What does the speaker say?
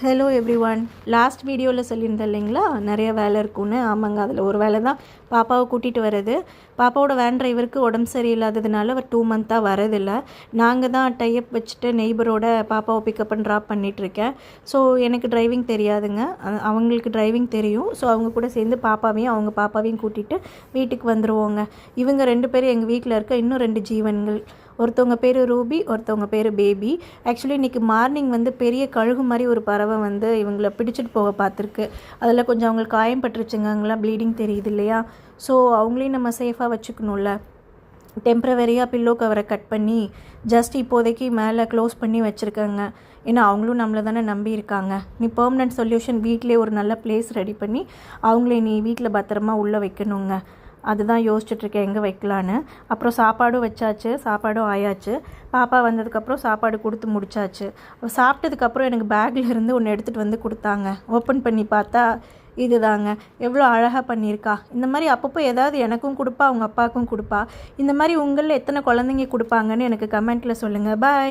Hello every one. Last வீடியோவில் சொல்லியிருந்தேன் இல்லைங்களா, நிறைய வேலை இருக்குன்னு. ஆமாங்க, அதில் ஒரு வேலை தான் பாப்பாவை கூட்டிகிட்டு வர்றது. பாப்பாவோட வேன் டிரைவருக்கு உடம்பு சரியில்லாததுனால அவர் 2 மந்த்தாக வரதில்லை. நாங்கள் தான் டைப் வச்சுட்டு நெய்பரோட பாப்பாவை பிக்கப் அண்ட் ட்ராப் பண்ணிகிட்ருக்கேன். ஸோ எனக்கு டிரைவிங் தெரியாதுங்க, அவங்களுக்கு டிரைவிங் தெரியும். ஸோ அவங்க கூட சேர்ந்து பாப்பாவையும் அவங்க பாப்பாவையும் கூட்டிகிட்டு வீட்டுக்கு வந்துடுவோங்க. இவங்க 2 பேரும் எங்கள் வீட்டில் இருக்க இன்னும் 2 ஜீவன்கள். ஒருத்தவங்க பேர் ரூபி, ஒருத்தவங்க பேர் பேபி. ஆக்சுவலி இன்றைக்கி மார்னிங் பெரிய கழுகு மாதிரி ஒரு பறவை இவங்களை பிடிச்சிட்டு போக பார்த்துருக்கு. அதில் கொஞ்சம் அவங்களுக்கு காயம் பட்டுருச்சுங்க, அவங்களாம் ப்ளீடிங் தெரியுது இல்லையா. ஸோ அவங்களையும் நம்ம சேஃபாக வச்சுக்கணும்ல. டெம்ப்ரவரியாக பில்லோ கவரை கட் பண்ணி ஜஸ்ட் இப்போதைக்கு மேலே க்ளோஸ் பண்ணி வச்சுருக்காங்க. ஏன்னா அவங்களும் நம்மளை தானே நம்பி இருக்காங்க. நீ பெர்மனன்ட் சொல்யூஷன் வீட்டிலே ஒரு நல்ல பிளேஸ் ரெடி பண்ணி அவங்களே நீ வீட்டில் பத்திரமா உள்ளே வைக்கணுங்க. அதுதான் யோசிச்சுட்ருக்கேன் எங்கே வைக்கலான்னு. அப்புறம் சாப்பாடும் வச்சாச்சு, சாப்பாடும் ஆயாச்சு. பாப்பா வந்ததுக்கப்புறம் சாப்பாடு கொடுத்து முடிச்சாச்சு. சாப்பிட்டதுக்கப்புறம் எனக்கு பேக்கில் இருந்து ஒன்று எடுத்துகிட்டு கொடுத்தாங்க. ஓப்பன் பண்ணி பார்த்தா இது தாங்க. எவ்வளோ அழகாக பண்ணியிருக்கா. இந்த மாதிரி அப்பப்போ ஏதாவது எனக்கும் கொடுப்பா, அவங்க அப்பாவுக்கும் கொடுப்பா. இந்த மாதிரி உங்களில் எத்தனை குழந்தைங்க கொடுப்பாங்கன்னு எனக்கு கமெண்ட்டில் சொல்லுங்கள். பாய்.